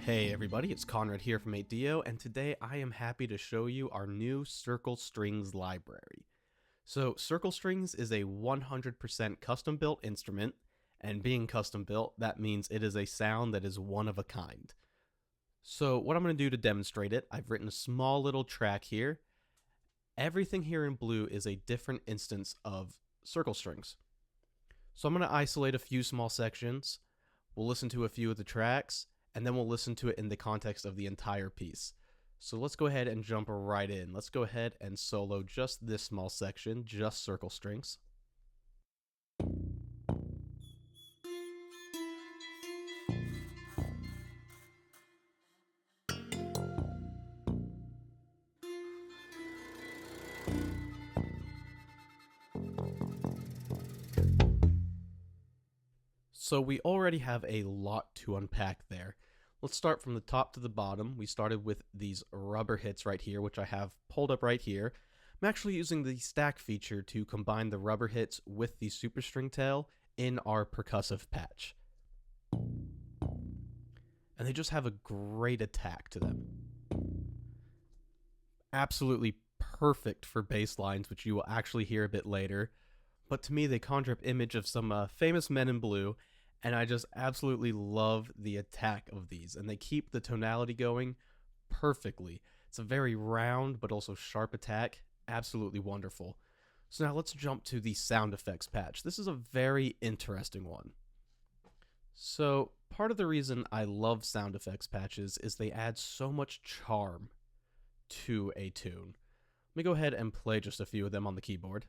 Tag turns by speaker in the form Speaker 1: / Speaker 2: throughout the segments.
Speaker 1: Hey everybody, it's Conrad here from 8Dio, and today I am happy to show you our new Circle Strings library. So Circle Strings is a 100% custom built instrument, and being custom built, that means it is a sound that is one of a kind. So what I'm going to do to demonstrate it, I've written a small little track here. Everything here in blue is a different instance of circle strings. So I'm going to isolate a few small sections, we'll listen to a few of the tracks, and then we'll listen to it in the context of the entire piece. So let's go ahead and jump right in. Let's go ahead and solo just this small section, just circle strings. So we already have a lot to unpack there. Let's start from the top to the bottom. We started with these rubber hits right here, which I have pulled up right here. I'm actually using the stack feature to combine the rubber hits with the superstring tail in our percussive patch. And they just have a great attack to them. Absolutely perfect for bass lines, which you will actually hear a bit later. But to me, they conjure up image of some famous men in blue, and I just absolutely love the attack of these, and they keep the tonality going perfectly. It's a very round but also sharp attack, absolutely wonderful. So now let's jump to the sound effects patch. This is a very interesting one. So part of the reason I love sound effects patches is they add so much charm to a tune. Let me go ahead and play just a few of them on the keyboard.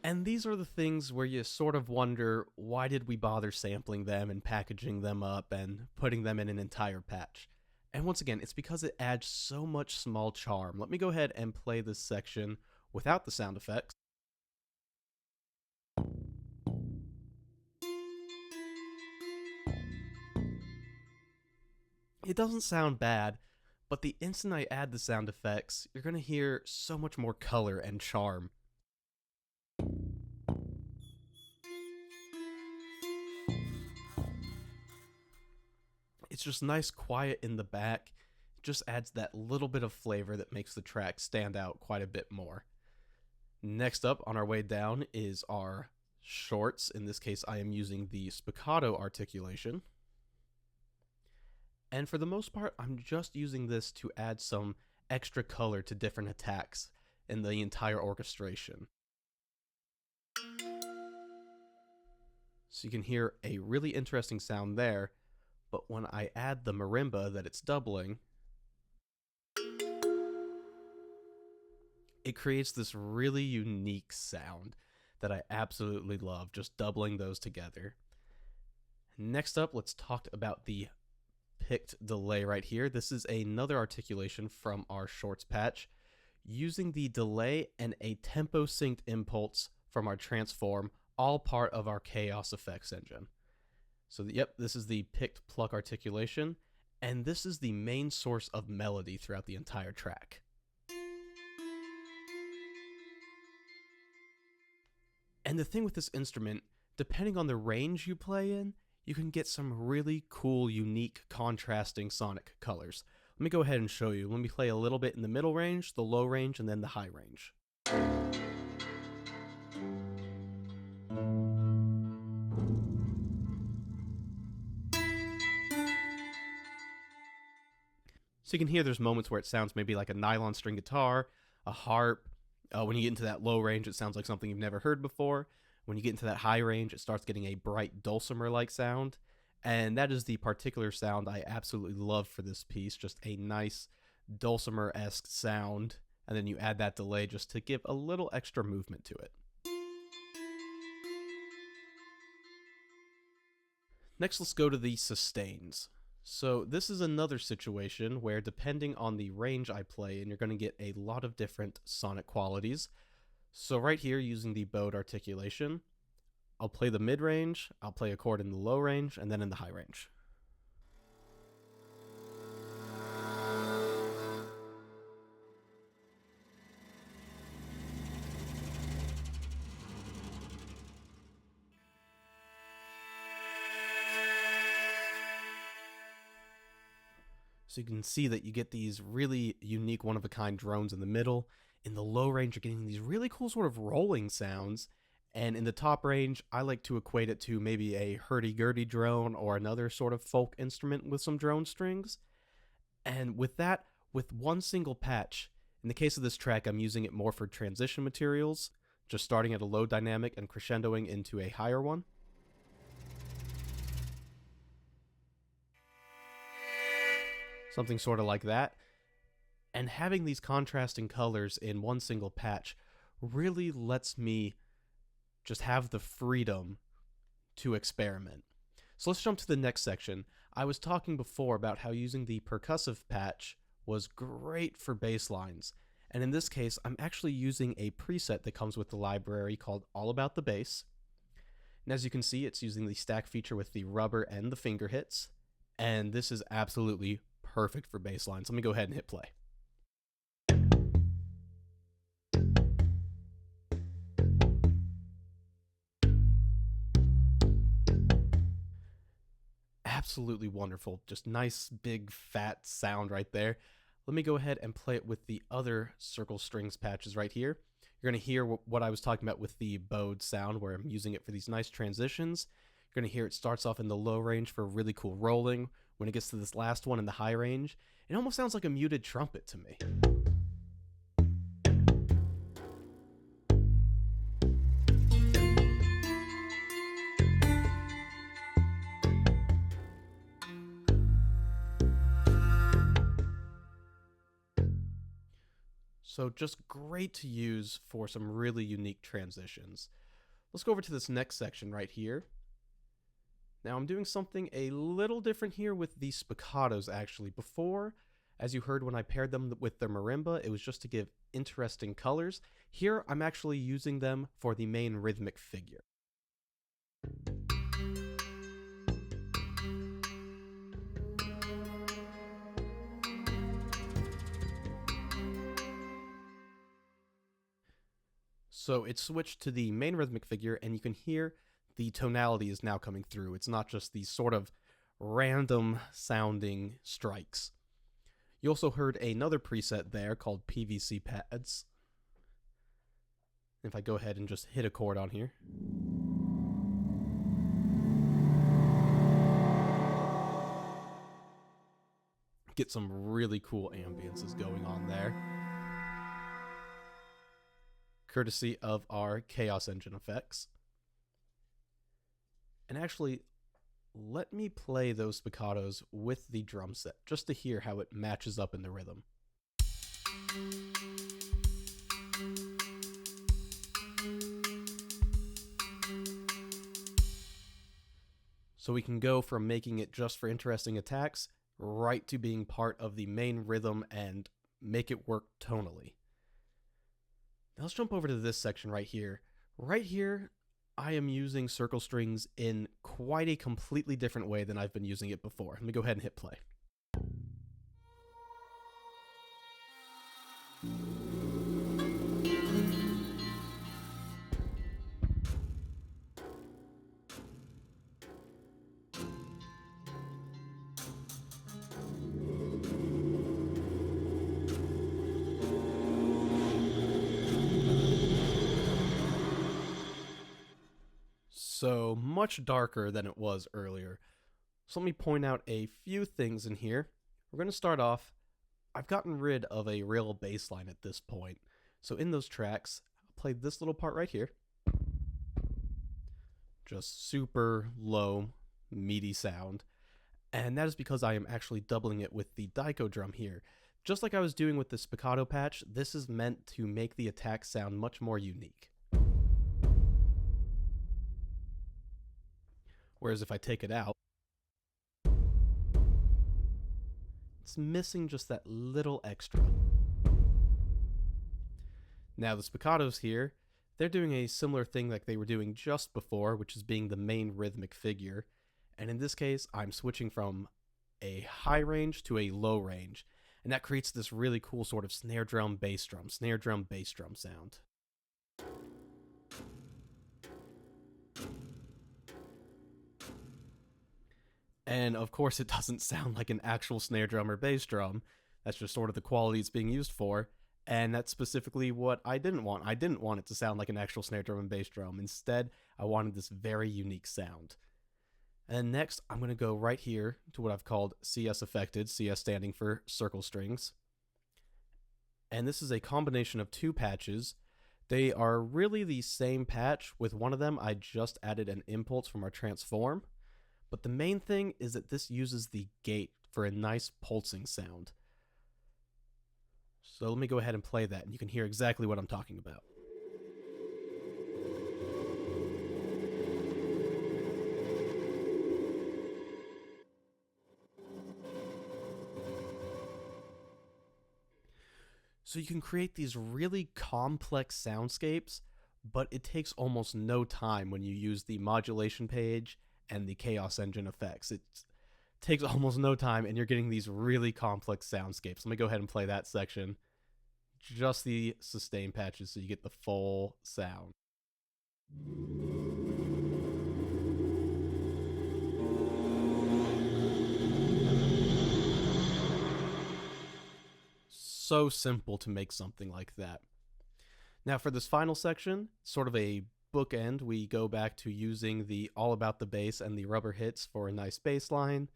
Speaker 1: And these are the things where you sort of wonder, why did we bother sampling them and packaging them up and putting them in an entire patch? And once again, it's because it adds so much small charm. Let me go ahead and play this section without the sound effects. It doesn't sound bad, but the instant I add the sound effects, you're going to hear so much more color and charm. It's just nice quiet in the back. It just adds that little bit of flavor that makes the track stand out quite a bit more. Next up on our way down is our shorts. In this case, I am using the spiccato articulation. And for the most part, I'm just using this to add some extra color to different attacks in the entire orchestration. So you can hear a really interesting sound there, but when I add the marimba that it's doubling, it creates this really unique sound that I absolutely love, just doubling those together. Next up, let's talk about the picked delay right here. This is another articulation from our shorts patch, using the delay and a tempo synced impulse from our transform, all part of our chaos effects engine. So yep, this is the picked pluck articulation, and this is the main source of melody throughout the entire track. And the thing with this instrument, depending on the range you play in, you can get some really cool, unique, contrasting sonic colors. Let me go ahead and show you. Let me play a little bit in the middle range, the low range, and then the high range. So you can hear there's moments where it sounds maybe like a nylon string guitar, a harp. When you get into that low range, it sounds like something you've never heard before. When you get into that high range, it starts getting a bright dulcimer-like sound. And that is the particular sound I absolutely love for this piece, just a nice dulcimer-esque sound. And then you add that delay just to give a little extra movement to it. Next, let's go to the sustains. So this is another situation where depending on the range I play in, you're going to get a lot of different sonic qualities. So right here, using the bowed articulation, I'll play the mid-range, I'll play a chord in the low range, and then in the high range. So you can see that you get these really unique one-of-a-kind drones in the middle. In the low range, you're getting these really cool sort of rolling sounds. And in the top range, I like to equate it to maybe a hurdy-gurdy drone or another sort of folk instrument with some drone strings. And with that, with one single patch, in the case of this track, I'm using it more for transition materials, just starting at a low dynamic and crescendoing into a higher one. Something sort of like that. And having these contrasting colors in one single patch really lets me just have the freedom to experiment. So let's jump to the next section. I was talking before about how using the percussive patch was great for bass lines. And in this case, I'm actually using a preset that comes with the library called All About the Bass. And as you can see, it's using the stack feature with the rubber and the finger hits. And this is absolutely perfect for bass lines. Let me go ahead and hit play. Absolutely wonderful. Just nice, big, fat sound right there. Let me go ahead and play it with the other circle strings patches right here. You're going to hear what I was talking about with the bowed sound, where I'm using it for these nice transitions. You're going to hear it starts off in the low range for really cool rolling. When it gets to this last one in the high range, it almost sounds like a muted trumpet to me. So just great to use for some really unique transitions. Let's go over to this next section right here. Now I'm doing something a little different here with the spiccatos actually. Before, as you heard when I paired them with the marimba, it was just to give interesting colors. Here I'm actually using them for the main rhythmic figure. So it's switched to the main rhythmic figure, and you can hear the tonality is now coming through. It's not just these sort of random sounding strikes. You also heard another preset there called PVC pads. If I go ahead and just hit a chord on here. Get some really cool ambiences going on there. Courtesy of our Chaos Engine effects. And actually, let me play those spiccatos with the drum set, just to hear how it matches up in the rhythm. So we can go from making it just for interesting attacks, right to being part of the main rhythm and make it work tonally. Now let's jump over to this section right here. Right here, I am using circle strings in quite a completely different way than I've been using it before. Let me go ahead and hit play. So much darker than it was earlier. So let me point out a few things in here. We're going to start off, I've gotten rid of a real bass line at this point. So in those tracks, I played this little part right here. Just super low, meaty sound. And that is because I am actually doubling it with the Daiko drum here. Just like I was doing with the spiccato patch, this is meant to make the attack sound much more unique. Whereas if I take it out, it's missing just that little extra. Now the spiccatos here, they're doing a similar thing like they were doing just before, which is being the main rhythmic figure. And in this case, I'm switching from a high range to a low range. And that creates this really cool sort of snare drum, bass drum sound. And of course, it doesn't sound like an actual snare drum or bass drum. That's just sort of the quality it's being used for. And that's specifically what I didn't want. I didn't want it to sound like an actual snare drum and bass drum. Instead, I wanted this very unique sound. And next, I'm going to go right here to what I've called CS Affected, CS standing for circle strings. And this is a combination of two patches. They are really the same patch. With one of them, I just added an impulse from our transform. But the main thing is that this uses the gate for a nice pulsing sound. So let me go ahead and play that, and you can hear exactly what I'm talking about. So you can create these really complex soundscapes, but it takes almost no time when you use the modulation page and the chaos engine effects. It takes almost no time, and you're getting these really complex soundscapes. Let me go ahead and play that section. Just the sustain patches so you get the full sound. So simple to make something like that. Now for this final section, sort of a bookend, we go back to using the All About the Bass and the rubber hits for a nice bass line,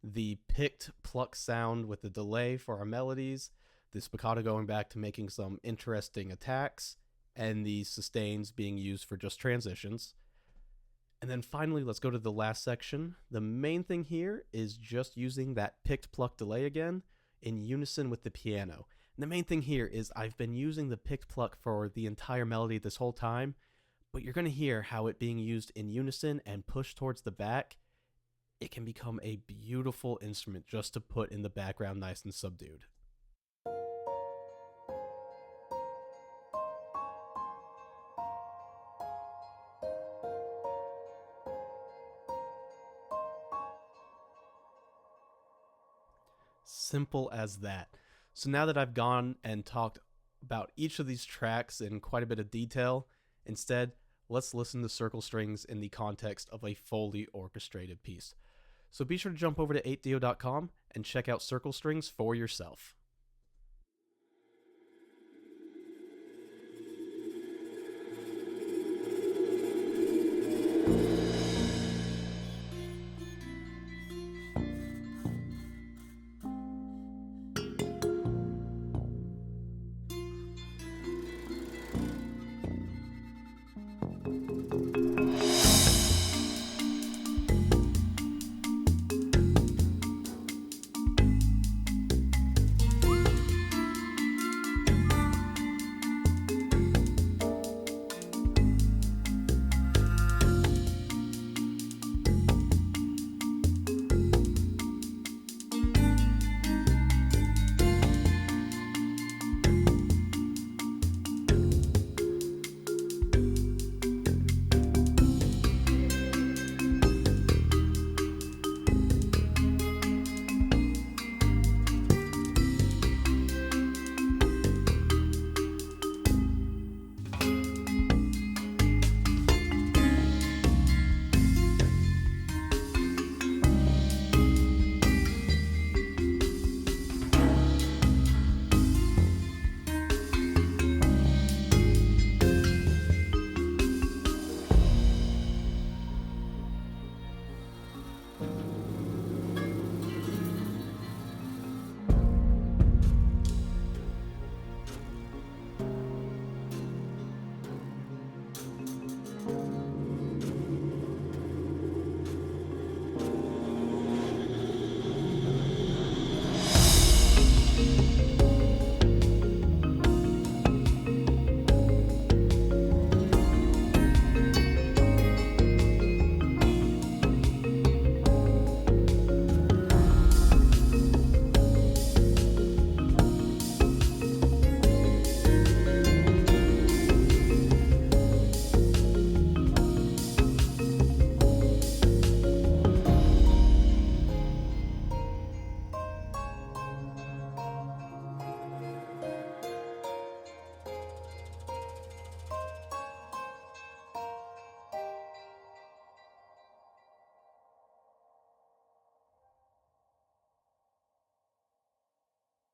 Speaker 1: the picked pluck sound with the delay for our melodies, the spiccato going back to making some interesting attacks, and the sustains being used for just transitions. And then finally, let's go to the last section. The main thing here is just using that picked pluck delay again in unison with the piano. And the main thing here is I've been using the picked pluck for the entire melody this whole time, but you're going to hear how it being used in unison and pushed towards the back, it can become a beautiful instrument just to put in the background nice and subdued. Simple as that. So now that I've gone and talked about each of these tracks in quite a bit of detail, instead, let's listen to circle strings in the context of a fully orchestrated piece. So be sure to jump over to 8dio.com and check out circle strings for yourself.